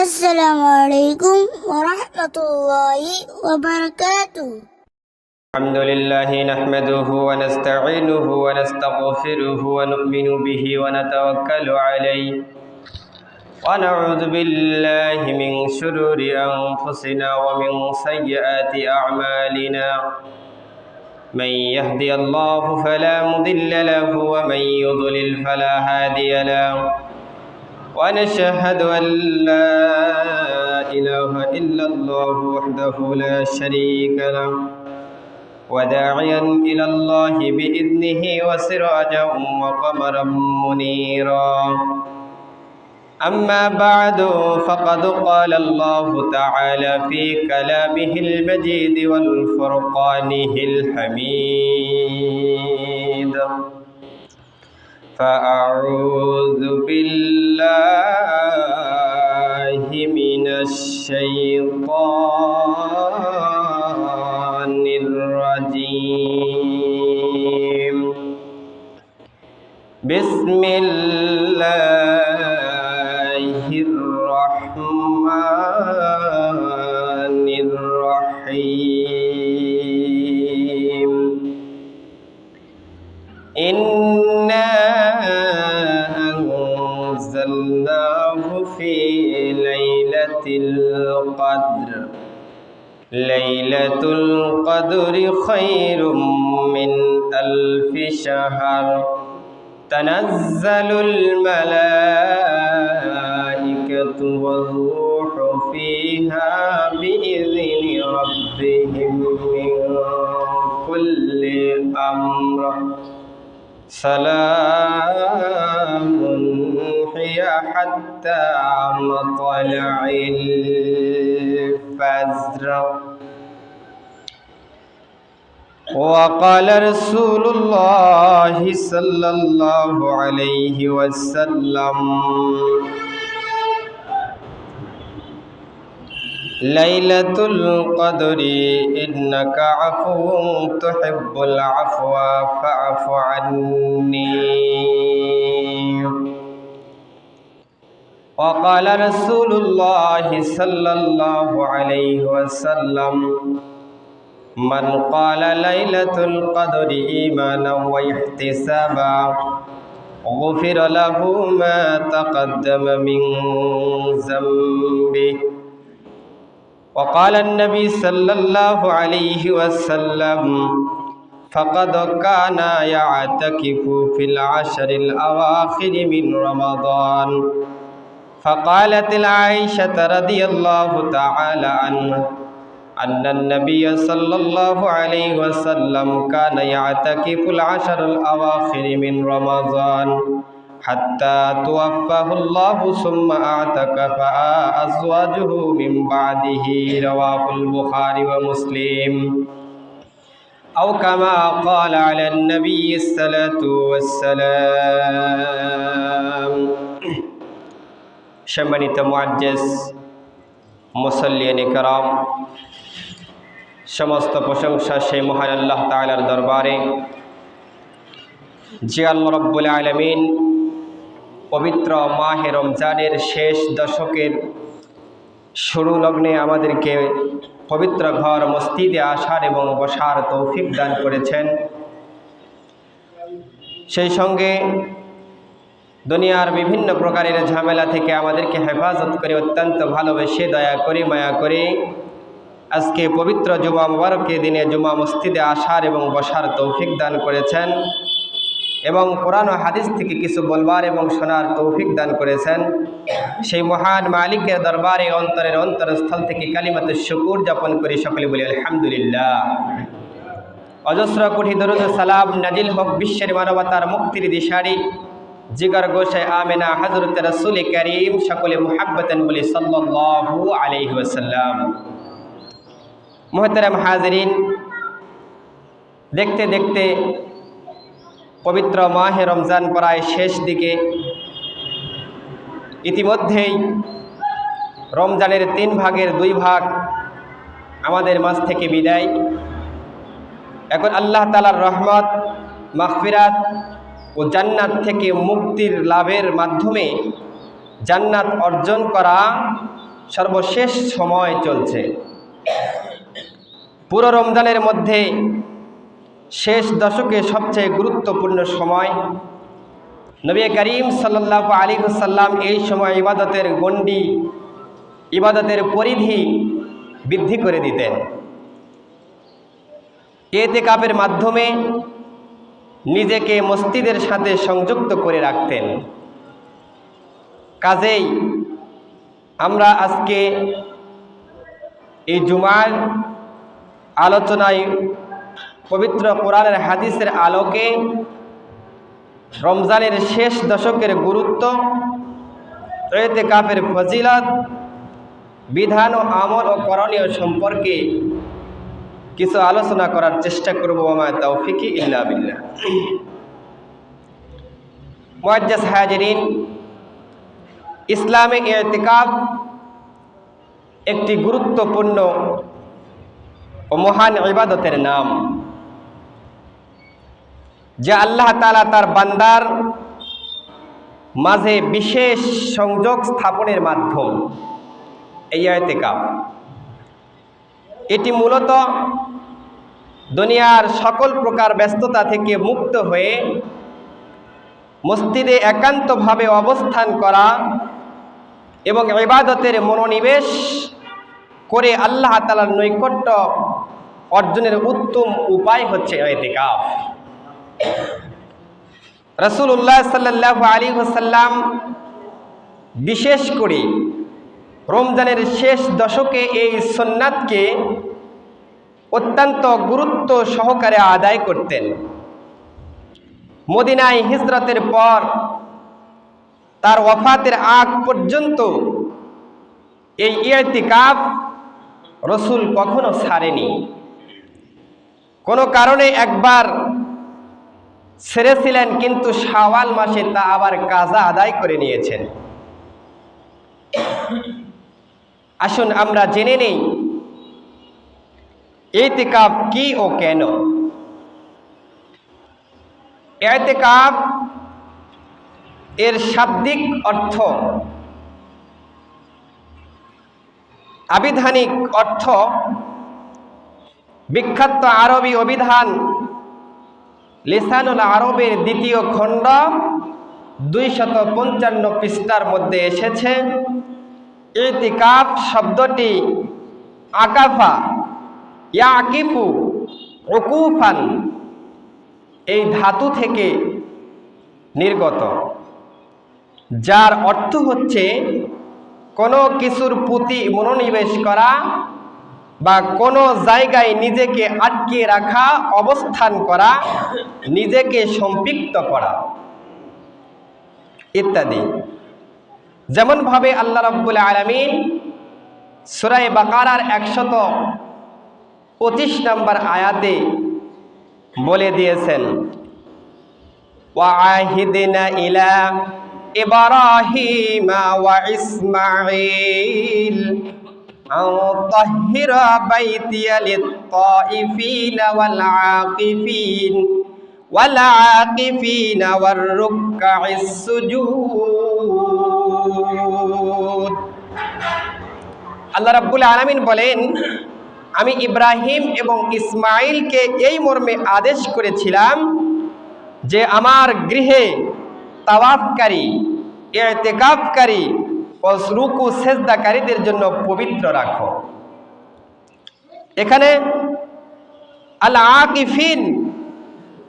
السلام عليكم ورحمة الله وبركاته. الحمد لله نحمده ونستعينه ونستغفره ونؤمن به ونتوكل عليه ونعوذ بالله من شرور أنفسنا ومن سيئات أعمالنا من يهدي الله فلا مضل له ومن يضلل فلا هادي له ونشهد أن لا إله إلا الله وحده لا شريك له وداعيا إلى الله بإذنه وسراجا وقمرا منيرا أما بعد فقد قال الله تعالى في كلامه المجيد والفرقانه الحميد فأعوذ بالله من الشيطان الرجيم بسم الله الرحمن الرحيم إنا أنزلناه في ليلة القدر ليلة القدر خير من ألف شهر تنزل الملائكة والروح فيها بإذن ربهم من كل أمر سلام هي حتى مطلع الفجر وقال رسول الله صلى الله عليه وسلم ليلة القدر إنك عفو تحب العفو فاعف عني وقال رسول الله صلى الله عليه وسلم من قال ليلة القدر إيمانا واحتسابا غفر له ما تقدم من ذنبه وقال النبي صلى الله عليه وسلم فقد كان يعتكف في العشر الأواخر من رمضان فقالت العائشة رضي الله تعالى عنها أن النبي صلى الله عليه وسلم كان يعتكف العشر الأواخر من رمضان حتى توفاه الله ثم اعتكف أزواجه من بعده رواه البخاري ومسلم أو كما قال على النبي الصلاة والسلام সম্মানিত মুআজ্জিজ মুসল্লিয়ান কিরাম সমস্ত প্রশংসা সেই মহান আল্লাহ তাআলার দরবারে যে আল্লাহ রাব্বুল আলামিন পবিত্র মাহে রমজানের শেষ দশকের শুরু লগ্নে আমাদেরকে পবিত্র ঘর মসজিদে আসার এবং বসার তৌফিক দান করেছেন সেই সঙ্গে দুনিয়ার বিভিন্ন প্রকারের ঝামেলা থেকে আমাদেরকে হেফাজত করে অত্যন্ত ভালোবেসে দয়া করে মায়া করে আজকে পবিত্র জুমা মুবারকের দিনে জুমা মসজিদে আসার এবং বসার তৌফিক দান করেছেন এবং কোরআন ও হাদিস থেকে কিছু বলবার এবং শোনার তৌফিক দান করেছেন সেই মহান মালিকের দরবারে অন্তরের অন্তরস্থল থেকে কালিমাতুশ শুকর যাপন করি সকলে বলি আলহামদুলিল্লাহ অজস্র কোটি দরুদ ও সালাম নাজিল হোক বিশ্বের মানবতার মুক্তির দিশারি জিগর গোশায় আমেনা হযরত রাসূল করিম সকলে মুহাব্বতান বলি সাল্লাল্লাহু আলাইহি ওয়াসাল্লাম মুহতারাম হাজিরিন দেখতে দেখতে পবিত্র মাহে রমজান প্রায় শেষ দিকে ইতিমধ্যেই রমজানের 3 ভাগের 2 ভাগ আমাদের মাঝ থেকে বিদায় এখন আল্লাহ তাআলার রহমত মাগফিরাত ও জান্নাত থেকে মুক্তির লাভের মাধ্যমে জান্নাত অর্জন করা সর্বশেষ সময় চলছে। পুরো রমজানের মধ্যে শেষ দশকে সবচেয়ে গুরুত্বপূর্ণ সময়। নবী করিম সাল্লাল্লাহু আলাইহি ওয়াসাল্লাম এই সময় ইবাদতের গণ্ডি, ইবাদতের পরিধি বৃদ্ধি করে দিতেন। ইতিকাফের মাধ্যমে নিজেকে মসজিদের সাথে সংযুক্ত করে রাখতেন। কাজেই আমরা আজকে এই জুমার আলোচনায় পবিত্র কোরআনের হাদিসের আলোকে রমজানের শেষ দশকের গুরুত্ব, ইতিকাফের ফজিলত, বিধান ও আমল ও করণীয় সম্পর্কে কিছু আলোচনা করার চেষ্টা করব। ওয়া তাওফিকি ইল্লা বিল্লাহ। মুআজ্জাজ হাজিরিন, ইসলামে ইতিকাফ একটি গুরুত্বপূর্ণ ও মহান ইবাদতের নাম, যা আল্লাহ তাআলা তার বান্দার মাঝে বিশেষ সংযোগ স্থাপনের মাধ্যম। এই ইতিকাফ এটি মূলত দুনিয়ার সকল প্রকার ব্যস্ততা থেকে মুক্ত হয়ে মসজিদে একান্তভাবে অবস্থান করা এবং ইবাদতের মনোনিবেশ করে আল্লাহ তাআলার নৈকট্য অর্জনের উত্তম উপায় হচ্ছে ইতিকাফ। রাসূলুল্লাহ সাল্লাল্লাহু আলাইহি ওয়াসাল্লাম বিশেষ করে রমজানের শেষ দশকে এই সুন্নাতকে অত্যন্ত গুরুত্ব সহকারে আদায় করতেন। মদিনায় হিজরতের পর তার ওয়াফাতের আগ পর্যন্ত এই ইতিকাফ রাসূল কখনো ছাড়েনি। কোনো কারণে একবার ছেড়েছিলেন, কিন্তু শাওয়াল মাসে তা আবার কাজা আদায় করে নিয়েছেন। আসুন আমরা জেনে নেই ইতিকাফ কি ও কেন। ইতিকাফ এর শাব্দিক অর্থ, আবিধানিক অর্থ, বিখ্যাত আরবি অভিধান লিসানুল আরবের দ্বিতীয় খণ্ড 255 পৃষ্ঠার মধ্যে এসেছে, ইতিকাফ শব্দটি আকাফা, ইয়াকিফু, উকুফান এই ধাতু থেকে নির্গত, যার অর্থ হচ্ছে কোনো কিছুর প্রতি মনোনিবেশ করা বা কোনো জায়গায় নিজেকে আটকে রাখা, অবস্থান করা, নিজেকে সম্পৃক্ত করা ইত্যাদি। যেমনভাবে আল্লাহ রাব্বুল আলামিন সূরা বাকারার 125 নম্বর আয়াতে বলে দিয়েছেন, ওয়াহিদনা ইলা ইব্রাহিমা ওয়া ইসমাঈল আন তাহহিরা বাইতিয়া লিত-তাইফিনা ওয়াল আকিফিনা ওয়ার রুকআইস সুজুদ। আল্লাহ রাব্বুল আলামিন বলেন, আমি ইব্রাহিম এবং ইসমাইলকে এই মর্মে আদেশ করেছিলাম যে আমার গৃহে তাওয়াফকারী, ইতিকাফকারী ও রুকু সেজদাকারীদের জন্য পবিত্র রাখো। এখানে আল আকিফিন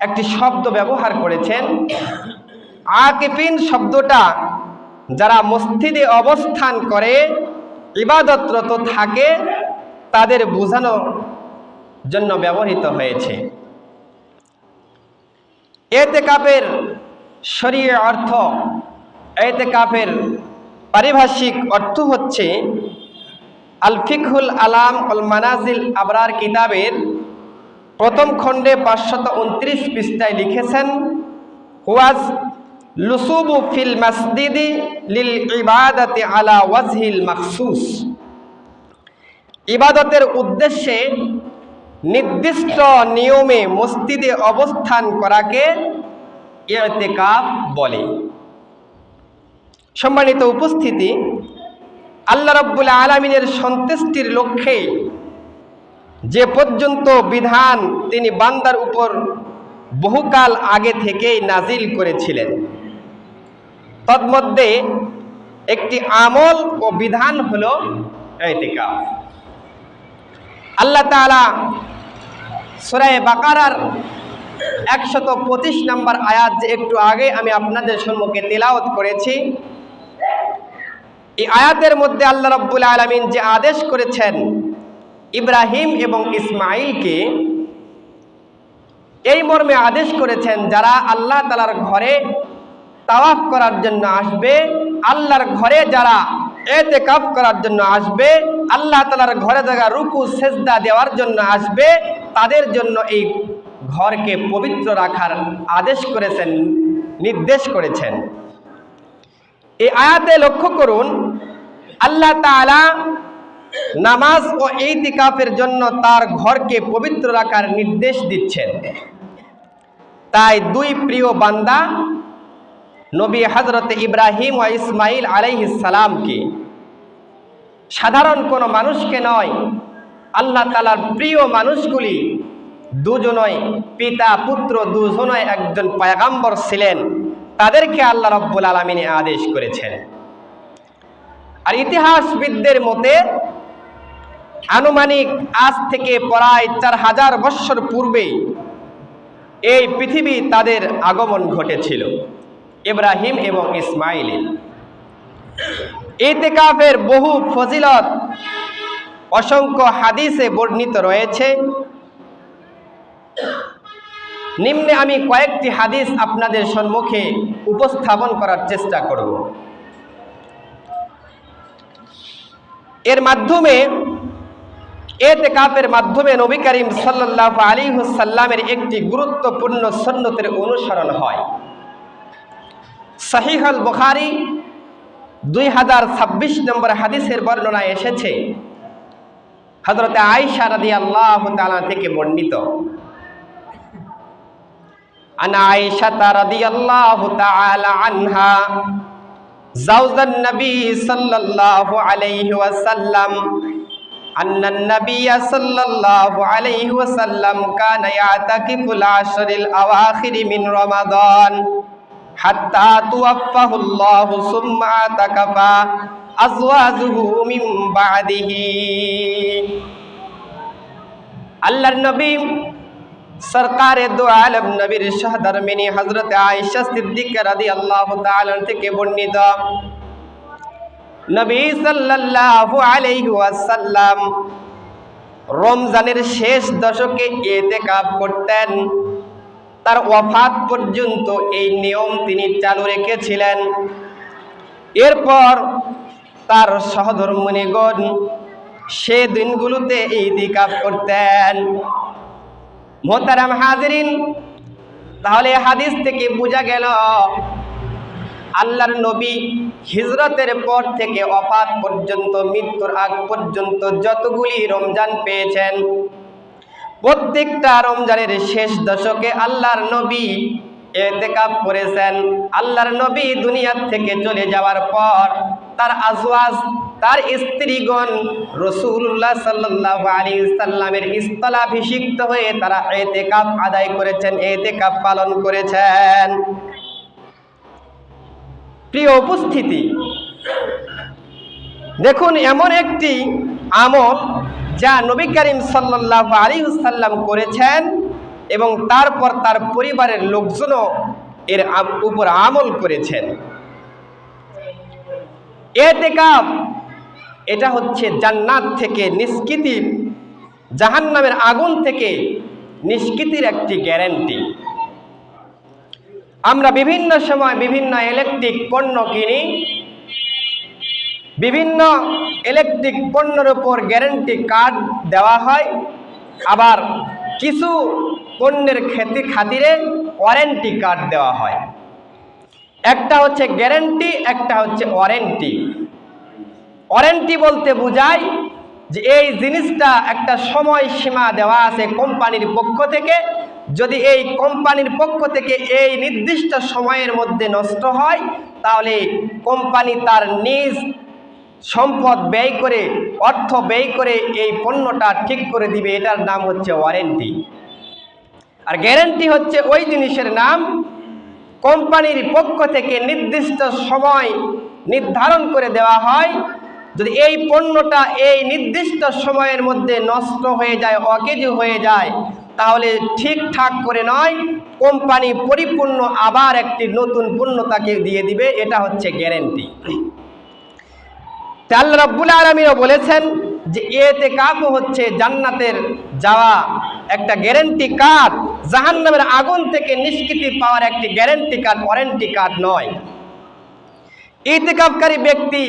একটি শব্দ ব্যবহার করেছেন। আকিফিন শব্দটা যারা মসজিদে অবস্থান করে ইবাদতরত থাকে তাদের বোঝানোর জন্য ব্যবহৃত হয়েছে। ইতিকাফের শরীয়ী অর্থ, ইতিকাফের পারিভাষিক অর্থ হচ্ছে আল ফিকহুল আলাম ওয়াল মানাজিল আবরার কিতাবের প্রথম খণ্ডে 529 পৃষ্ঠায় লিখেছেন, ওয়াজ লুসুবু ফিল মাসজিদি লিল ইবাদাতি আলা ওয়াজহিল মাখসুস। ইবাদতের উদ্দেশ্যে নির্দিষ্ট নিয়মে মসজিদে অবস্থান করাকে ইতিকাফ বলে। সম্মানিত উপস্থিতি, আল্লাহ রাব্বুল আলামিনের সন্তুষ্টির লক্ষ্যে যে পর্যন্ত বিধান তিনি বান্দার উপর বহুকাল আগে থেকেই নাজিল করেছিলেন, তন্মধ্যে একটি আমল ও বিধান হলো ইতিকাফ। আল্লাহ তাআলা সূরা বাকারার 125 নম্বর আয়াত যে একটু আগে আমি আপনাদের সম্মুখে তেলাওয়াত করেছি, এই আয়াতের মধ্যে আল্লাহ রাব্বুল আলামিন যে আদেশ করেছেন ইব্রাহিম এবং ইসমাঈলকে, এই মর্মে আদেশ করেছেন যারা আল্লাহ তাআলার ঘরে তাওয়াফ করার জন্য আসবে, আল্লাহর ঘরে যারা ইতিকাফ করার জন্য আসবে, আল্লাহ তাআলার ঘরে যারা রুকু সেজদা দেওয়ার জন্য আসবে, তাদের জন্য এই ঘরকে পবিত্র রাখার আদেশ করেছেন, নির্দেশ করেছেন। এই আয়াতে লক্ষ্য করুন, আল্লাহ তাআলা নামাজ ও ইতিকাফের জন্য তার ঘরকে পবিত্র রাখার নির্দেশ দিচ্ছেন। তাই দুই প্রিয় বান্দা নবী হযরত ইব্রাহিম ও ইসমাঈল আলাইহিস সালামকে, সাধারণ কোনো মানুষকে নয়, আল্লাহ তাআলার প্রিয় মানুষগুলি দুজনই পিতা পুত্র দুজনই একজন পয়গম্বর ছিলেন, তাদেরকে আল্লাহ রাব্বুল আলামিন আদেশ করেছেন। আর ইতিহাসবিদদের মতে আনুমানিক আজ থেকে প্রায় 4000 বছর পূর্বে এই পৃথিবী তাদের আগমন ঘটেছিল, ইব্রাহিম এবং ইসমাঈলের। ইতিকাফের বহু ফজিলত অসংখ্য হাদিসে বর্ণিত রয়েছে। নিম্নে আমি কয়েকটি হাদিস আপনাদের সম্মুখে উপস্থাপন করার চেষ্টা করব। এর মাধ্যমে ইতিকাফের মাধ্যমে নবী করিম সাল্লাল্লাহু আলাইহি ওয়াসাল্লামের একটি গুরুত্বপূর্ণ সুন্নতের অনুসরণ হয়। সহিহ আল বুখারী 2026 নম্বর হাদিসের বর্ণনায় এসেছে, হযরত আয়েশা রাদিয়াল্লাহু তাআলা থেকে বর্ণিত, আনা আয়েশা রাদিয়াল্লাহু তাআলা আনহা জাওজান নবী সাল্লাল্লাহু আলাইহি ওয়াসাল্লাম আন্নান নবী সাল্লাল্লাহু আলাইহি ওয়াসাল্লাম কানা ইয়াতাকিফুল আশরিল আওয়াখির মিন রমাদান হাত্তা তুওয়াফাহুল্লাহু সুম্মা আতাকাফা আজওয়াজুহু মিন বাদিহি। আল্লাহর নবী সরকারে দু আলম নবীর শাহদরমিনী হযরত আয়েশা সিদ্দিকা রাদিয়াল্লাহু তাআলা থেকে বর্ণিত, নবী সাল্লাল্লাহু আলাইহি ওয়াসাল্লাম রমজানের শেষ দশকে ইতিকাফ করতেন। তার ওয়াফাত পর্যন্ত এই নিয়ম তিনি চালু রেখেছিলেন। এরপর তার সহধর্মিণীগণ সে দিনগুলোতে ইতিকাফ করতেন। মোহতারাম হাজিরিন, তাহলে হাদিস থেকে বোঝা গেল আল্লাহর নবী হিজরতের পর থেকে ওয়াফাত পর্যন্ত, মৃত্যুর আগ পর্যন্ত যতগুলি রমজান পেয়েছেন, প্রত্যেকটা রমজানের শেষ দশকে আল্লাহর নবী ইতিকাফ করেছেন। আল্লাহর নবী দুনিয়া থেকে চলে যাওয়ার পর তার আজওয়াজ, তার স্ত্রীগণ রাসূলুল্লাহ সাল্লাল্লাহু আলাইহি ওয়াসাল্লামের স্থলাভিষিক্ত হয়ে তারা ইতিকাফ আদায় করেছেন, ইতিকাফ পালন করেছেন। প্রিয় উপস্থিতি, দেখুন এমন একটি আমল যা নবী করিম সাল্লাল্লাহু আলাইহি ওয়াসাল্লাম করেছেন এবং তারপর তার পরিবারের লোকজনও এর উপর আমল করেছেন। ইতিকাফ এটা হচ্ছে জান্নাত থেকে নিষ্কৃতি, জাহান্নামের আগুন থেকে নিষ্কৃতির একটি গ্যারান্টি। আমরা বিভিন্ন সময় বিভিন্ন ইলেকট্রিক পণ্য কিনি, বিভিন্ন ইলেকট্রিক পণ্যের উপর গ্যারান্টি কার্ড দেওয়া হয়, আবার কিছু পণ্যের খাতিরে ওয়ারেন্টি কার্ড দেওয়া হয়। একটা হচ্ছে গ্যারান্টি, একটা হচ্ছে ওয়ারেন্টি। ওয়ারেন্টি বলতে বোঝায় যে এই জিনিসটা একটা সময়সীমা দেওয়া আছে কোম্পানির পক্ষ থেকে, যদি এই কোম্পানির পক্ষ থেকে এই নির্দিষ্ট সময়ের মধ্যে নষ্ট হয় তাহলে কোম্পানি তার নিজ সম্পদ ব্যয় করে, অর্থ ব্যয় করে এই পণ্যটা ঠিক করে দিবে, এটার নাম হচ্ছে ওয়ারেন্টি। আর গ্যারান্টি হচ্ছে ওই জিনিসের নাম কোম্পানির পক্ষ থেকে নির্দিষ্ট সময় নির্ধারণ করে দেওয়া হয়, যদি এই পণ্যটা এই নির্দিষ্ট সময়ের মধ্যে নষ্ট হয়ে যায়, অকেজ হয়ে যায়, তাহলে ঠিকঠাক করে নয়, কোম্পানি পরিপূর্ণ আবার একটি নতুন পণ্য তাকে দিয়ে দিবে, এটা হচ্ছে গ্যারান্টি। আল্লাহ রাব্বুল আলামিনও বলেছেন যে ইতিকাফ হচ্ছে জান্নাতের যাওয়া একটা গ্যারান্টি কার্ড, জাহান্নামের আগুন থেকে নিষ্কৃতি পাওয়ার একটি গ্যারান্টি কার্ড, ওয়ারেন্টি কার্ড নয়। ইতিকাফকারী ব্যক্তি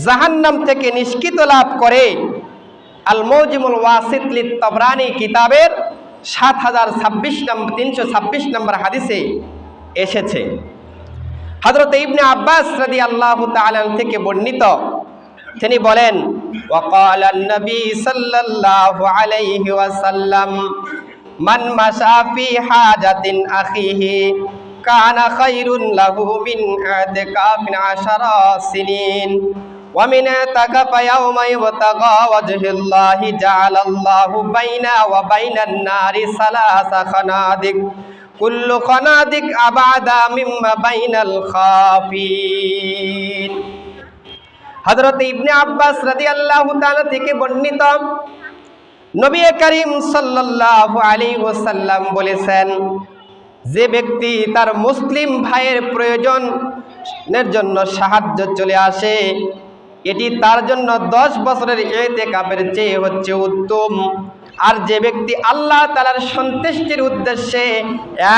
জাহান্নাম থেকে নিষ্কৃত লাভ করে। আল মৌজিমুল ওয়াসিত লিত তাবরানী কিতাবের 326 নম্বর হাদিসে এসেছে। হযরত ইবনে আব্বাস রাদিয়াল্লাহু তাআলা থেকে বর্ণিত, তিনি বলেন, ওয়াকালা নবী সাল্লাল্লাহু আলাইহি ওয়াসাল্লাম মান মাশা ফি হাজাতিন আখিহি কানা খায়রুন লাহু মিন ইতিকাফিন 10 সিনিন ওয়া মিন ইতিকাফা ইয়াওমা ইবতাগা ওয়াজহিল্লাহি জাআলাল্লাহু বাইনা ওয়া বাইনান নারি সালাসা খানাদিক কুল্লু খানাদিক আবাদা মিম্মা বাইনাল খাফিন। হযরত ইবনে আব্বাস রাদিয়াল্লাহু তাআলা থেকে বর্ণিত, নবী করিম সাল্লাল্লাহু আলাইহি ওয়াসাল্লাম বলেছেন, যে ব্যক্তি তার মুসলিম ভাইয়ের প্রয়োজনের জন্য সাহায্য চলে আসে, এটি তার জন্য 10 বছরের ইতিকাফের চেয়ে হচ্ছে উত্তম। আর যে ব্যক্তি আল্লাহ তাআলার সন্তুষ্টির উদ্দেশ্যে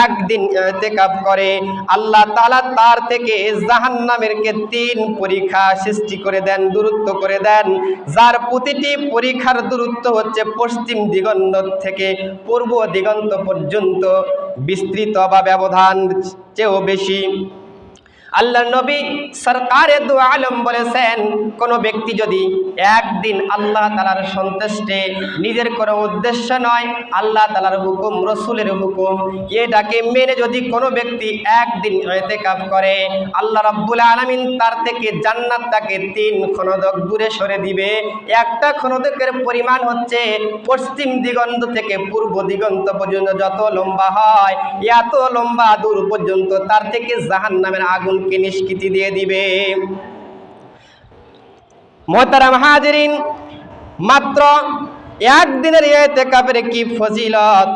একদিন ইতিকাফ করে, আল্লাহ তাআলা তার থেকে জাহান্নামের 3 পরীক্ষা সৃষ্টি করে দেন, দূরত্ব করে দেন, যার প্রতিটি পরীক্ষার দূরত্ব হচ্ছে পশ্চিম দিগন্ত থেকে পূর্ব দিগন্ত পর্যন্ত বিস্তৃত বা ব্যবধান চেয়েও বেশি। আল্লাহর নবী সরকারে দু আলম বলেছেন, কোনো ব্যক্তি যদি একদিন আল্লাহ তাআলার সন্তুষ্টে, নিজের কোনো উদ্দেশ্য নয়, আল্লাহ তাআলার হুকুম, রসুলের হুকুম, এটাকে মেনে যদি কোনো ব্যক্তি একদিন ইতিকাফ করে, আল্লাহ রাব্বুল আলামিন তার থেকে জান্নাতটাকে 3 খনদক দূরে সরে দিবে। একটা খনদকের পরিমাণ হচ্ছে পশ্চিম দিগন্ত থেকে পূর্ব দিগন্ত পর্যন্ত যত লম্বা হয়, এত লম্বা দূর পর্যন্ত তার থেকে জাহান্নামের আগুন নিষ্কৃতি দিয়ে দিবে। মুহতারাম হাজিরিন, মাত্র একদিনের ইতিকাফের কি ফজিলত!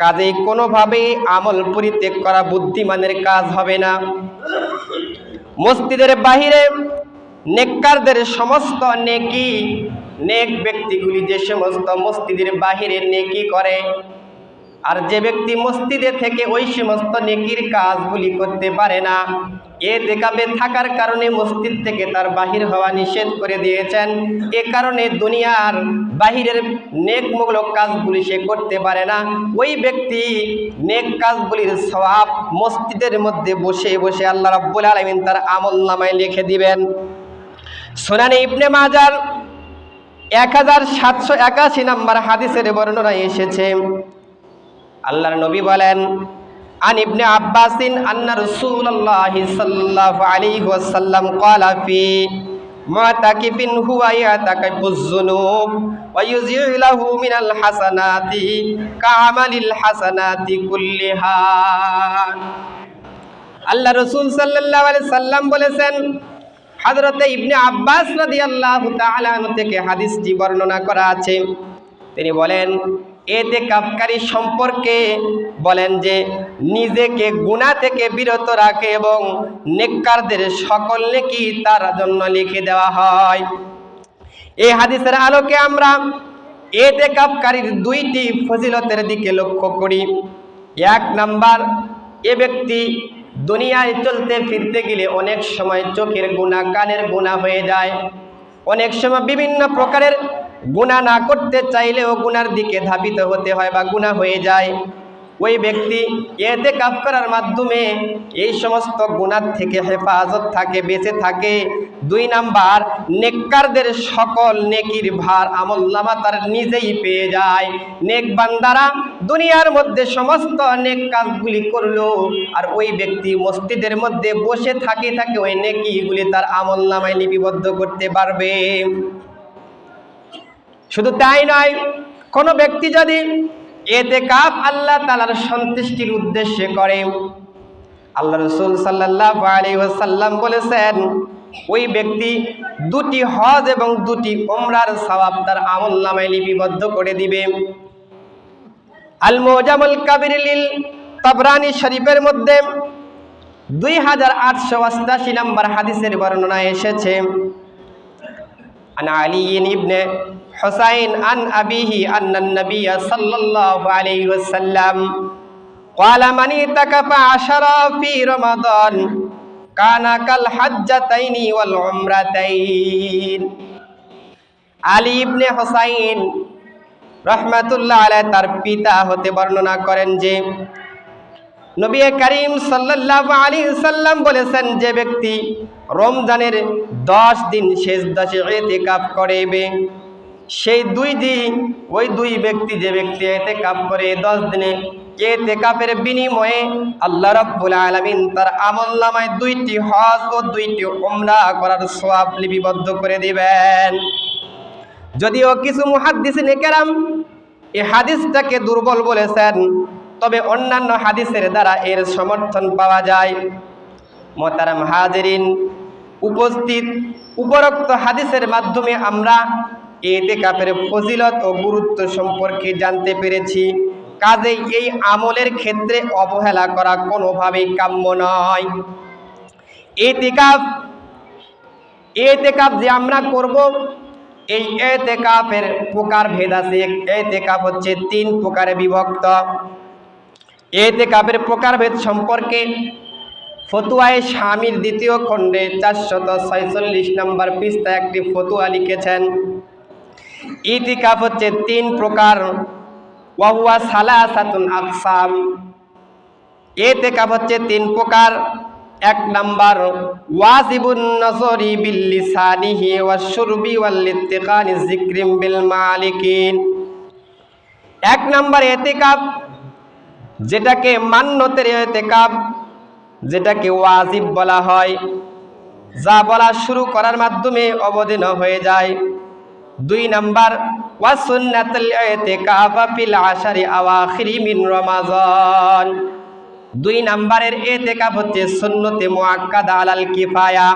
কাজেই কোনোভাবেই আমল পরিত্যাগ করা বুদ্ধিমানের কাজ হবে না। মসজিদের বাহিরে নেককারদের সমস্ত নেকি, নেক ব্যক্তিগুলি যে সমস্ত মসজিদের বাহিরে নেকি করে, আর যে ব্যক্তি মসজিদে থেকে ওই সমস্ত নেকির কাজগুলি করতে পারে না, ইতিকাফে থাকার কারণে মসজিদ থেকে তার বাহির হওয়া নিষেধ করে দিয়েছেন। এ কারণে দুনিয়ার বাহিরের নেকমূলক কাজগুলি সে করতে পারে না। ওই ব্যক্তি নেক কাজগুলির সওয়াব মসজিদের মধ্যে বসে বসে আল্লাহ রাব্বুল আলামিন তার আমলনামায় লিখে দিবেন। সুনানে ইবনে মাজার 1781 নম্বর হাদিসের বর্ণনায় এসেছে, আল্লাহর নবী বলেন, আন ইবনে আব্বাসিন আন্না রাসূলুল্লাহি সাল্লাল্লাহু আলাইহি ওয়াসাল্লাম ক্বালা ফি মুতাকিফিন হুয়া ইয়াতাকাফুজ যুনুব ওয়া ইউযি'ু লাহু মিনাল হাসানাতি কা'মালিল হাসানাতি কুল্লিহা। আল্লাহ রাসূল সাল্লাল্লাহু আলাইহি সাল্লাম বলেছেন, হযরতে ইবনে আব্বাস রাদিয়াল্লাহু তাআলা আনহু থেকে হাদিসটি বর্ণনা করা আছে। তিনি বলেন, ইতিকাফকারী সম্পর্কে বলেন যে নিজেকে গুনাহ থেকে বিরত রাখে এবং নেককারদের সকল নেকি তার জন্য লিখে দেওয়া হয়। এই হাদিসের আলোকে আমরা ইতিকাফকারীর 2টি ফজিলতের দিকে লক্ষ্য করি। 1 নাম্বার, এ ব্যক্তি দুনিয়ায় চলতে ফিরতে গেলে অনেক সময় চোখের গুনাহ, কানের গুনাহ হয়ে যায়, অনেক সময় বিভিন্ন প্রকারের গুনাহ না করতে চাইলেও গুনার দিকে ধাবিত হতে হয় বা গুনাহ হয়ে যায়। ওই ব্যক্তি ইতিকাফ করার মাধ্যমে এই সমস্ত গুনাহ থেকে হেফাজত থাকে, বেঁচে থাকে। 2 নাম্বার, নেককারদের সকল নেকির ভার আমলনামা তার নিজেই পেয়ে যায়। নেক বান্দারা দুনিয়ার মধ্যে সমস্ত নেক কাজগুলি করলো, আর ওই ব্যক্তি মসজিদের মধ্যে বসে থাকে ওই নেকিগুলি তার আমলনামায় লিপিবদ্ধ করতে পারবে। শুধু তাই নয়, কোনো ব্যক্তি যদি ইতিকাফ আল্লাহ তাআলার সন্তুষ্টির উদ্দেশ্যে করে, আল্লাহ রাসূল সাল্লাল্লাহু আলাইহি ওয়াসাল্লাম বলেছেন, ওই ব্যক্তি 2টি হজ এবং 2টি উমরার সওয়াব তার আমলনামায় লিপিবদ্ধ করে দিবে। আল মুজামুল কাবির লিল তাবরানী শরীফের মধ্যে 2888 নম্বর হাদিসের বর্ণনা এসেছে, আন আলী ইবনে হুসাইন আন আবিহি আন্নান নবী সাল্লাল্লাহু আলাইহি ওয়াসাল্লাম ক্বালা মান ইতাকাফা 10 ফি রমাদান কানা কাল হাজ্জাতাইনি ওয়াল উমরাতাইন। আলী ইবনে হুসাইন রাহমাতুল্লাহ আলাইহি তার পিতা হতে বর্ণনা করেন যে নবী করিম সাল্লাল্লাহু আলাইহি ওয়াসাল্লাম বলেছেন, যে ব্যক্তি রমজানের 10 দিন শেষ 10 ইতিকাফ করবে, সেই 2 দিন ওই 2 ব্যক্তি যে ব্যক্তি ইতিকাফ করে 10 দিনে, ইতিকাফের বিনিময়ে আল্লাহ রাব্বুল আলামিন তার আমলনামায় 2টি হজ ও 2টি উমরা করার সওয়াব লিপিবদ্ধ করে দিবেন। যদিও কিছু মুহাদ্দিসিনে কেরাম এই হাদিসটাকে দুর্বল বলেছেন, তবে অন্যান্য হাদিসের দ্বারা এর সমর্থন পাওয়া যায়। মোহতারাম হাজিরিন, উপস্থিত উপরোক্ত হাদিসের মাধ্যমে আমরা ইতিকাফের ফজিলত ও গুরুত্ব সম্পর্কে জানতে পেরেছি। কাজেই এই আমলের ক্ষেত্রে অবহেলা করা কোনোভাবেই কাম্য নয়। ইতিকাফ যে আমরা করব, এই ইতিকাফের প্রকার ভেদ আছে। ইতিকাফ হচ্ছে 3 প্রকারে বিভক্ত। ইতিকাফের প্রকারভেদ সম্পর্কে ফতুয়ায়ে শামির 2য় খণ্ডে 446 নম্বর পৃষ্ঠায় একটি ফতুয়া লিখেছেন। ইতিকাফ হচ্ছে 3 প্রকার, ওয়া হুয়া সালাসাতুন আকসাম। ইতিকাফ হচ্ছে 3 প্রকার। 1 নাম্বার, ওয়াজিবুন নজরি বিল লিসানিহি ওয়াশ শুরবি ওয়াল ইত্তিকানি যিকরিম বিল মালিকিন। 1 নাম্বার ইতিকাফ, যেটাকে মান্নতের ইতিকাফ, যেটাকে ওয়াজিব বলা হয়, যা বলা শুরু করার মাধ্যমে অবতীর্ণ হয়ে যায়। 2 নাম্বার, ওয়া সুন্নাতুল ইতিকাফ ফিল আশারি আওয়াখিরি মিন রমাজান। 2 নাম্বারের ইতিকাফ হচ্ছে সুন্নতে মুআক্কাদা আলাল কিফায়া,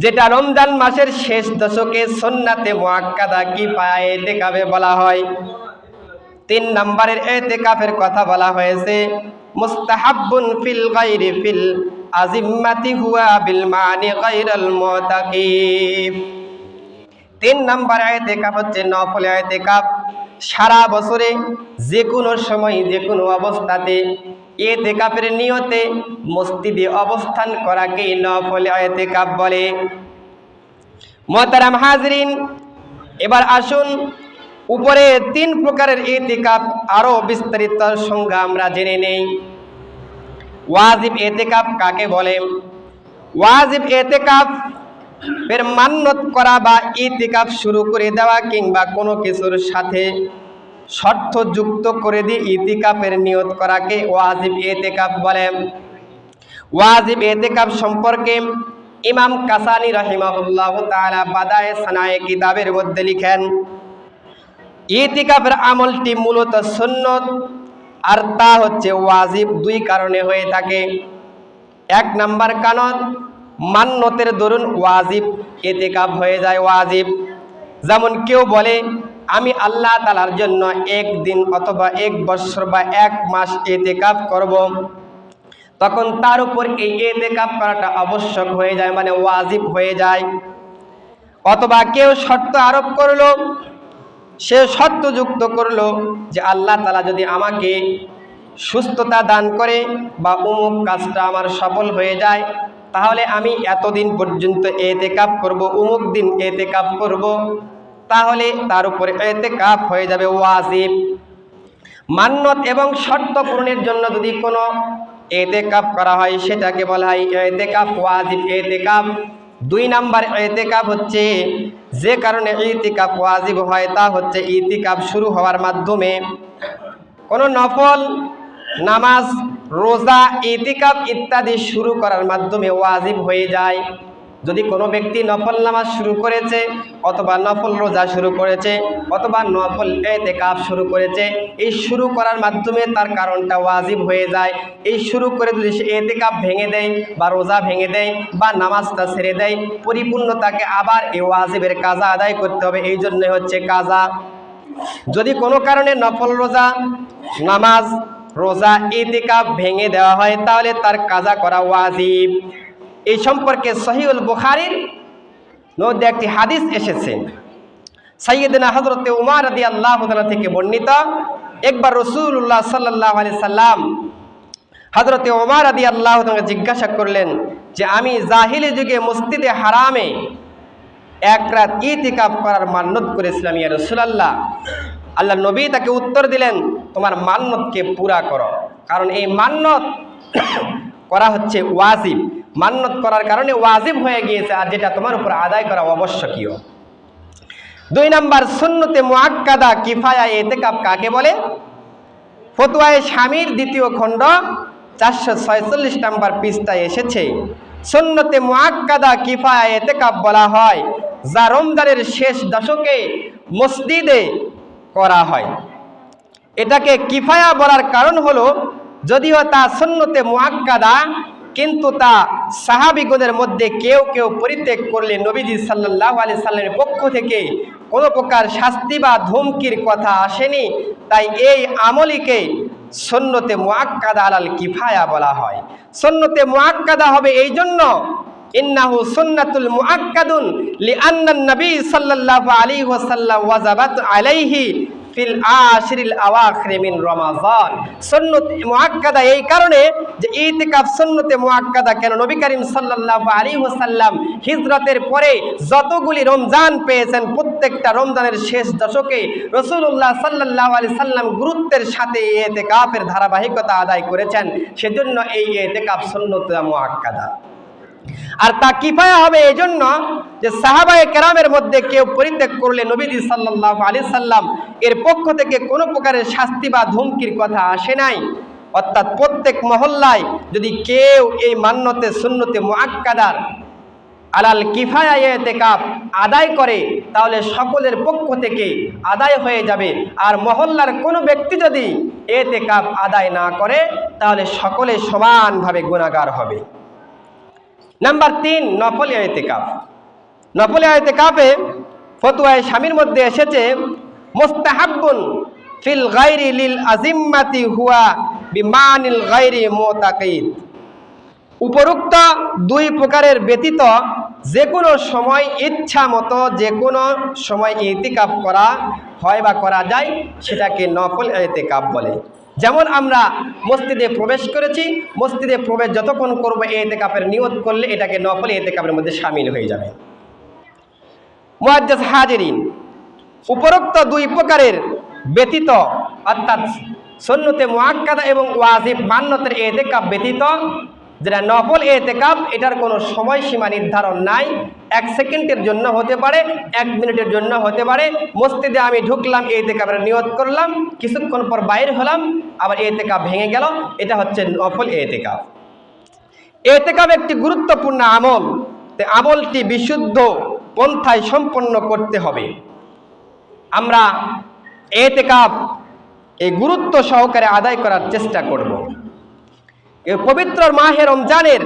যেটা রমজান মাসের শেষ দশকে সুন্নাতে মুআক্কাদা কিফায়া ইতিকাফে বলা হয়। 3 নাম্বারের ইতিকাফের কথা বলা হয়েছে মুস্তাহাব্বুন ফিল গায়রি ফিল আজিম্মাতি হুয়া বিল মানি গায়রাল মুতাকিফ। 3 নাম্বার ইতিকাফ হচ্ছে নফল ইতিকাফ। সারা বছরে যে কোনো সময় যে কোনো অবস্থাতে ইতিকাফের নিয়তে মসজিদে অবস্থান করাকে নফল ইতিকাফ বলে। মুহতারাম হাজিরিন, এবার আসুন উপরে 3 প্রকারের ইতিকাফ আরো বিস্তারিত সংজ্ঞা আমরা জেনে নেই। ওয়াজিব ইতিকাফ কাকে বলে? ওয়াজিব ইতিকাফ এর মান্নত করা বা ইতিকাফ শুরু করে দেওয়া কিংবা কোনো কিছুর সাথে শর্ত যুক্ত করে দিয়ে ইতিকাফের নিয়ত করাকে ওয়াজিব ইতিকাফ বলে। ওয়াজিব ইতিকাফ সম্পর্কে ইমাম কাসানি রাহিমাহুল্লাহু তাআলা বাদায়ে সানায়ে কিতাবের মধ্যে লিখেন, ইতিকাফের আমলটি মূলত সুন্নত, আর তা হচ্ছে ওয়াজিব 2 কারণে হয়ে থাকে। 1 নাম্বার কারণ, মান্নতের দরুন ওয়াজিব ইতিকাফ হয়ে যায় ওয়াজিব। যেমন কেউ বলে আমি আল্লাহ তাআলার জন্য 1 দিন অথবা 1 বছর বা 1 মাস ইতিকাফ করব, তখন তার উপর এই ইতিকাফ করাটা আবশ্যক হয়ে যায়, মানে ওয়াজিব হয়ে যায়। অথবা কেউ শর্ত আরোপ করলো, সে শর্ত যুক্ত করলো যে আল্লাহ তাআলা যদি আমাকে সুস্থতা দান করে বা অমুক কাজটা আমার সফল হয়ে যায়, তাহলে আমি এতদিন পর্যন্ত ইতিকাফ করব, অমুক দিন ইতিকাফ করব, তাহলে তার উপরে ইতিকাফ হয়ে যাবে ওয়াজিব। মান্নত এবং শর্ত পূরণের জন্য যদি কোনো এতেকাফ করা হয় সেটাকে বলা হয় এতেকাফ ওয়াজিব এতেকাফ। 2 নাম্বার এতেকাফ হচ্ছে যে কারণে ইতিকাফ ওয়াজিব হয় তা হচ্ছে ইতিকাফ শুরু হওয়ার মাধ্যমে কোনো নফল নামাজ রোজা ইতিকাফ ইত্যাদি শুরু করার মাধ্যমে ওয়াজিব হয়ে যায়। যদি কোনো ব্যক্তি নফল নামাজ শুরু করেছে অথবা নফল রোজা শুরু করেছে অথবা নফল ইতিকাফ শুরু করেছে, এই শুরু করার মাধ্যমে তার কারণটা ওয়াজিব হয়ে যায়। এই শুরু করে যদি সে ইতিকাফ ভেঙে দেয় বা রোজা ভেঙে দেয় বা নামাজটা ছেড়ে দেয়, পরিপূর্ণ তাকে আবার এই ওয়াজিবের কাজা আদায় করতে হবে, এই জন্য হচ্ছে কাজা। যদি কোনো কারণে নফল রোজা নামাজ রোজা ইতিকাফ ভেঙে দেওয়া হয় তাহলে তার কাজা করা ওয়াজিব। এই সম্পর্কে সহিহুল বুখারীর মধ্যে একটি হাদিস এসেছে, সাইয়্যিদনা হযরতে উমর রাদিয়াল্লাহু তাআলা থেকে বর্ণিত। একবার রাসূলুল্লাহ সাল্লাল্লাহু আলাইহি সাল্লাম হযরতে উমর রাদিয়াল্লাহু তাআলা জিজ্ঞাসা করলেন যে আমি জাহিলি যুগে মসজিদে হারামে 1 রাত ইতিকাফ করার মান্নত করেছিলাম ইয়া রাসূলুল্লাহ। আল্লাহ নবী তাকে উত্তর দিলেন, তোমার মান্নতকে পুরা করো, কারণ এই মান্নত করা হচ্ছে ওয়াজিব। মান্নত করার কারণে ওয়াজিব হয়ে গিয়েছে, আর যেটা তোমার উপর আদায় করা আবশ্যকীয়। 2 নাম্বার সুন্নতে মুআক্কাদা কিফায়া ইতিকাফ কাকে বলে? ফতোয়ায়ে শামীর 2য় খণ্ড 446 নাম্বার পৃষ্ঠায় এসেছে, সুন্নতে মুআক্কাদা কিফায়া ইতিকাফ বলা হয় যা রমজানের শেষ দশকে মসজিদে করা হয়। এটাকে কিফায়া বলার কারণ হলো যদিও তা সুন্নতে মুআক্কাদা, কিন্তু তা সাহাবীগণের মধ্যে কেউ কেউ পরিত্যাগ করলে নবীজি সাল্লাল্লাহু আলাইহি সাল্লামের পক্ষ থেকে কোনো প্রকার শাস্তি বা ধমকির কথা আসেনি, তাই এই আমলকে সুন্নতে মুআক্কাদা আলাল কিফায়া বলা হয়। সুন্নতে মুআক্কাদা হবে এই জন্য ইন্নাহু সুন্নাতুল মুআক্কাদুন লিআন্নান নবী সাল্লাল্লাহু আলাইহি ওয়াসাল্লাম ওয়াজাবাত আলাইহি ফিল আশরিল আওয়াখির মিন রমাজান। সুন্নত মুআক্কাদা এই কারণে যে ইতিকাফ সুন্নতে মুআক্কাদা কেন, নবী করিম সাল্লাল্লাহু আলাইহি ওয়াসাল্লাম হিজরতের পরে যতগুলি রমজান পেয়েছেন প্রত্যেকটা রমজানের শেষ দশকে রাসূলুল্লাহ সাল্লাল্লাহু আলাইহি সাল্লাম গুরুত্বের সাথে ইতিকাফের ধারাবাহিকতা আদায় করেছেন, সেজন্য এই ইতিকাফ সুন্নতে মুআক্কাদা। আর তা কিফায়া হবে এই জন্য যে সাহাবায়ে কেরামের মধ্যে কেউ পরিত্যাগ করলে নবীজি সাল্লাল্লাহু আলাইহি সাল্লাম এর পক্ষ থেকে কোনো প্রকারের শাস্তি বা ধমকির কথা আসে নাই। অর্থাৎ প্রত্যেক মহল্লায় যদি কেউ এই মান্নতে সুন্নতে মুআক্কাদার আলাল কিফায়া ইতিকাফ আদায় করে তাহলে সকলের পক্ষ থেকে আদায় হয়ে যাবে। আর মহল্লার কোনো ব্যক্তি যদি ইতিকাফ আদায় না করে তাহলে সকলে সমানভাবে গুনাহগার হবে। নাম্বার 3 নফল ইতিকাফ। নফল ইতিকাফে ফতোয়ায়ে শামীর মধ্যে এসেছে মুস্তাহাব্বুন ফিল গায়রি লিল আজিম্মাতি হুয়া বিমানিল গায়রি মুতাকিদ। উপরোক্ত 2 প্রকারের ব্যতীত যে কোনো সময় ইচ্ছা মতো যে কোনো সময় ইতিকাফ করা হয় বা করা যায় সেটাকে নফল ইতিকাফ বলে। যেমন আমরা মসজিদে প্রবেশ করেছি, মসজিদে প্রবেশ যতক্ষণ করবো ইতিকাফের নিয়ত করলে এটাকে নফল ইতিকাফের মধ্যে শামিল হয়ে যাবে। মুআজ্জাজ হাজিরিন, উপরোক্ত 2 প্রকারের ব্যতীত অর্থাৎ সুন্নতে মুআক্কাদা এবং ওয়াজিব মান্নতের ইতিকাফ ব্যতীত যেটা নফল ইতিকাফ, এটার কোনো সময়সীমা নির্ধারণ নাই। 1 সেকেন্ডের জন্য হতে পারে, 1 মিনিটের জন্য হতে পারে। মসজিদে আমি ঢুকলাম, ইতিকাফের নিয়ত করলাম, কিছুক্ষণ পর বাইরে হলাম, আবার ইতিকাফ ভেঙে গেল, এটা হচ্ছে নফল ইতিকাফ। ইতিকাফ একটি গুরুত্বপূর্ণ আমল, আমলটি বিশুদ্ধ পন্থায় সম্পন্ন করতে হবে। আমরা ইতিকাফ এই গুরুত্ব সহকারে আদায় করার চেষ্টা করব। এই পবিত্র মাহে রমজানের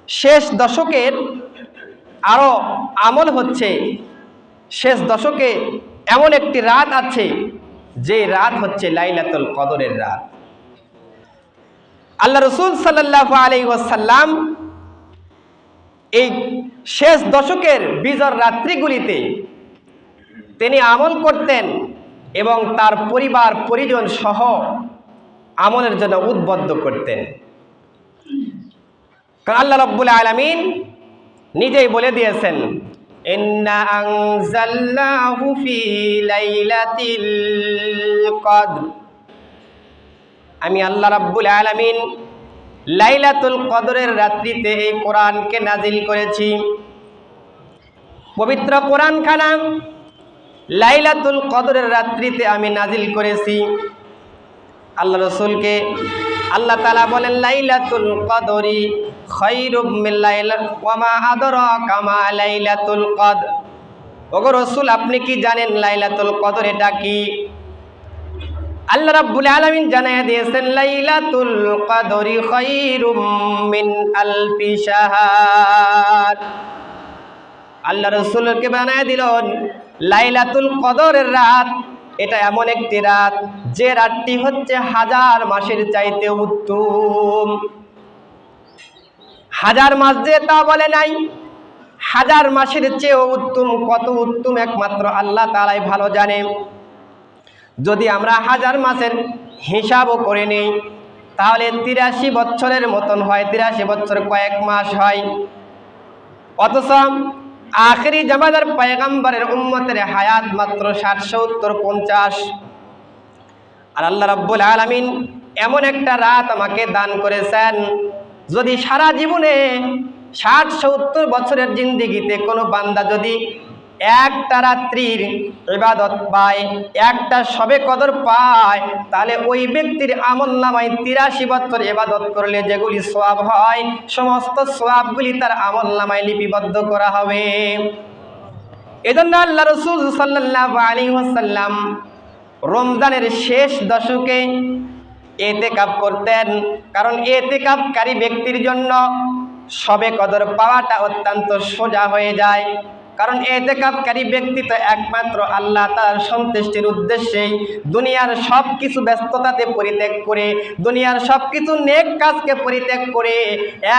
শেষ দশকের আরও আমল হচ্ছে, শেষ দশকে এমন একটি রাত আছে যে রাত হচ্ছে লাইলাতুল কদরের রাত। আল্লাহ রাসূল সাল্লাল্লাহু আলাইহি ওয়াসাল্লাম এই শেষ দশকের বিজর রাত্রিগুলিতে তিনি আমল করতেন এবং তার পরিবার পরিজন সহ আমলের জন্য উদ্বুদ্ধ করতেন। কারণ আল্লাহ রাব্বুল আলামিন নিজেই বলে দিয়েছেন, ইন্না আনজালনাহু ফি লাইলাতিল কদর আমি আল্লাহ রাব্বুল আলামিন লাইলাতুল কদরের রাত্রিতে এই কোরআনকে নাজিল করেছি। পবিত্র কোরআনখানা লাইলাতুল কদরের রাত্রিতে আমি নাজিল করেছি। আল্লাহ রাসূলকে আল্লাহ তাআলা বলেন লাইলাতুল কদরি খায়রুম মিন লাইলা ওয়া মা আদরাকা মা লাইলাতুল কদর। ওগো রাসূল, আপনি কি জানেন লাইলাতুল কদর এটা কি? আল্লাহ রাব্বুল আলামিন জানায়া দিয়েছেন লাইলাতুল কদরি খায়রুম মিন আলফি শাহর। আল্লাহ রাসূলকে বানায়া দিলেন লাইলাতুল কদরের রাত এটা এমন একটি রাত যে রাতটি হচ্ছে হাজার মাসের চাইতে উত্তম। হাজার মাস যে তা বলে নাই, হাজার মাসের চেয়েও উত্তম। কত উত্তম একমাত্র আল্লাহ তাআলাই ভালো জানে। যদি আমরা হাজার মাসের হিসাবও করে নেই তাহলে ৮৩ বছরের মতন হয়। ৮৩ বছর কয়েক মাস হয়। অথচ আখেরি জামানার পয়গম্বরের উম্মতের হায়াত মাত্র ৬০, ৭০, ৫০। আর আল্লাহ রাব্বুল আলামিন এমন একটা রাত আমাকে দান করেছেন, যদি সারা জীবনে ৬০, ৭০ বছরের জিন্দেগিতে কোনো বান্দা যদি একটা রাত্রির ইবাদত পায়, একটা শবে কদর পায়, তাহলে ওই ব্যক্তির আমলনামায় ৮৩ বছর ইবাদত করলে যেগুলি সওয়াব হয় সমস্ত সওয়াবগুলি তার আমলনামায় লিপিবদ্ধ করা হবে। এজন্য আল্লাহ রাসূল সাল্লাল্লাহু আলাইহি ওয়াসাল্লাম রমজানের শেষ দশকে ইতিকাফ করতেন, কারণ ইতিকাফকারী ব্যক্তির জন্য শবে কদর পাওয়াটা অত্যন্ত সোজা হয়ে যায়। কারণ ইতিকাফকারী ব্যক্তি তো একমাত্র আল্লাহ তার সন্তুষ্টির উদ্দেশ্যেই দুনিয়ার সব কিছু ব্যস্ততাতে পরিত্যাগ করে, দুনিয়ার সব কিছু নেক কাজকে পরিত্যাগ করে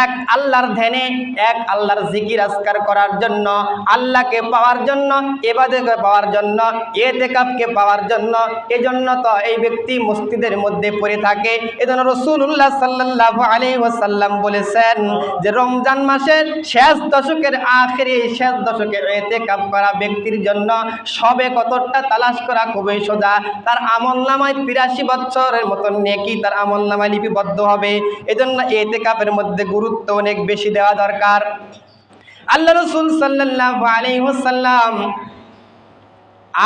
এক আল্লাহর ধ্যানে, এক আল্লাহর জিকির আজকার করার জন্য, আল্লাহকে পাওয়ার জন্য, ইবাদতকে পাওয়ার জন্য, ইতিকাফকে পাওয়ার জন্য, এজন্য তো এই ব্যক্তি মসজিদের মধ্যে পড়ে থাকে। এজন্য রাসূলুল্লাহ সাল্লাল্লাহু আলাইহি ওয়াসাল্লাম বলেছেন যে রমজান মাসের শেষ দশকের আখেরি শেষ দশকে ইতিকাফ করা ব্যক্তির জন্য শবে কদরটা তালাশ করা খুবই সোজা। তার আমলনামায় ৮৩ বছরের মতন নেকি তার আমলনামায় লিপিবদ্ধ হবে। এজন্য ইতিকাফের মধ্যে গুরুত্ব অনেক বেশি দেওয়া দরকার। আল্লাহ রাসূল সাল্লাল্লাহু আলাইহি ওয়াসাল্লাম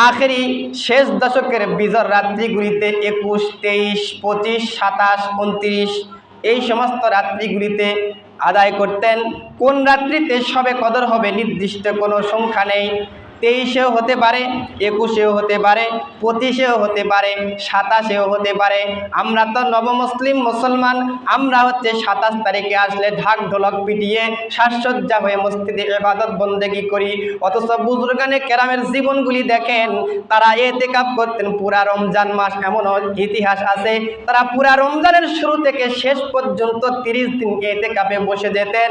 আখেরি শেষ দশকের বিজর রাত্রিগুলিতে ২১, ২৩, ২৫, ২৭, ২৯ এই সমস্ত রাত্রিগুলিতে আদায় করতেন। কোন রাত্রিতে শবে কদর হবে নির্দিষ্ট কোনো সংখ্যা নেই। ২৩-এও হতে পারে, ২১-এও হতে পারে, ২৫-এও হতে পারে, ২৭-এও হতে পারে। আমরা তো নবমুসলিম মুসলমান, আমরা হচ্ছে ২৭ তারিখে আসলে ঢাক ঢোলক পিটিয়ে সাজসজ্জা হয়ে মসজিদে ইবাদত বন্দেগি করি। অথচ বুজুর্গানে কেরামের জীবনগুলি দেখেন, তারা ইতিকাফ করতেন পুরা রমজান মাস। এমন ইতিহাস আছে তারা পুরা রমজানের শুরু থেকে শেষ পর্যন্ত ৩০ দিন ইতিকাফে বসে যেতেন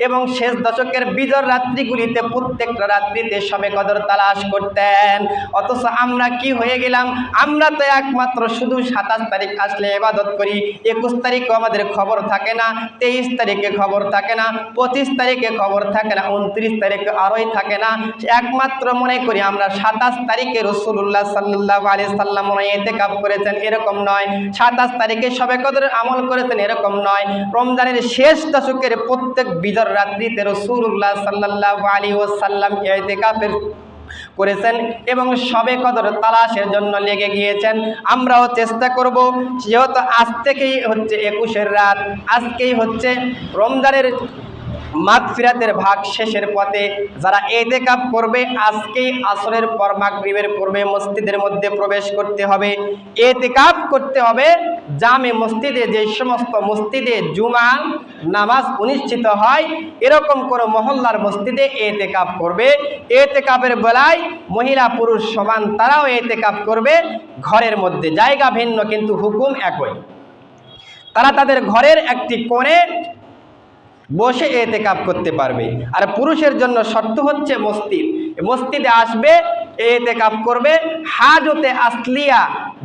এবং শেষ দশকের বিজর রাত্রিগুলিতে প্রত্যেকটা রাত্রিতে শবে কদর তালাশ করতেন। অথচ আমরা কি হয়ে গেলাম? আমরা তো একমাত্র শুধু ২৭ তারিখ আসলে ইবাদত করি, ২১ তারিখও আমাদের খবর থাকে না, ২৩ তারিখে খবর থাকে না, ২৫ তারিখে খবর থাকে না, ২৯ তারিখে আরোই থাকে না। একমাত্র মনে করি আমরা ২৭ তারিখে রাসূলুল্লাহ সাল্লাল্লাহু আলাইহি সাল্লাম ইতিকাফ করেছেন, এরকম নয়। ২৭ তারিখে শবে কদরের আমল করেছেন, এরকম নয়। রমজানের শেষ দশকের প্রত্যেক বিজর রাত্রিতে রাসূলুল্লাহ সাল্লাল্লাহু আলাইহি ওয়াসাল্লাম ইতিকাফের করেছেন এবং শবে কদর তালাশের জন্য লেগে গিয়েছেন। আমরাও চেষ্টা করব, যেহেতু আজ থেকেই হচ্ছে ২১-এর রাত, আজকেই হচ্ছে রমজানের মাগফিরাতের ভাগ শেষের পথে, যারা ইতিকাফ করবে আজকেই আসরের পর মাগরিবের পূর্বে মসজিদের মধ্যে প্রবেশ করতে হবে। ইতিকাফ করতে হবে জামে মসজিদে, যে সমস্ত মসজিদে জুমা নামাজ অনুষ্ঠিত হয় এরকম কোনো মহল্লার মসজিদে ইতিকাফ করবে। ইতিকাফের বেলায় মহিলা পুরুষ সমান, তারাও ইতিকাফ করবে ঘরের মধ্যে, জায়গা ভিন্ন কিন্তু হুকুম একই। তারা তাদের ঘরের একটি কোণে বসে ইতিকাফ করতে পারবে। আর পুরুষের জন্য শর্ত হচ্ছে মসজিদ, মসজিদে আসবে, ইতিকাফ করবে। হাজতে আসলিয়া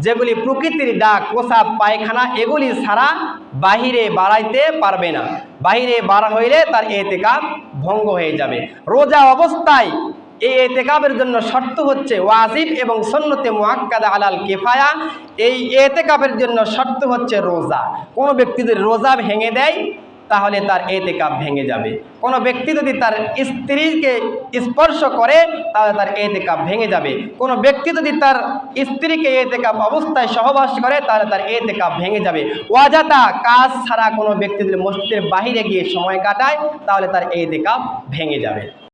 যেগুলি প্রকৃতির ডাক, প্রসাব, পায়খানা এগুলি ছাড়া বাহিরে বাড়াইতে পারবে না। বাহিরে বাড়া হইলে তার ইতিকাফ ভঙ্গ হয়ে যাবে। রোজা অবস্থায় এই এতেকাফের জন্য শর্ত হচ্ছে ওয়াজিব এবং সুন্নতে মুআক্কাদা আলাল কিফায়া। এই এতেকাফের জন্য শর্ত হচ্ছে রোজা। কোনো ব্যক্তি যদি রোজা ভেঙে দেয় তাহলে তার এতেকাফ ভেঙে যাবে। কোনো ব্যক্তি যদি তার স্ত্রীকে স্পর্শ করে তাহলে তার এতেকাফ ভেঙে যাবে। কোনো ব্যক্তি যদি তার স্ত্রীকে এতেকাফ অবস্থায় সহবাস করে তাহলে তার এতেকাফ ভেঙে যাবে। ওয়াজাতা কাজ ছাড়া কোনো ব্যক্তি যদি মসজিদের বাহিরে গিয়ে সময় কাটায় তাহলে তার এতেকাফ ভেঙে যাবে।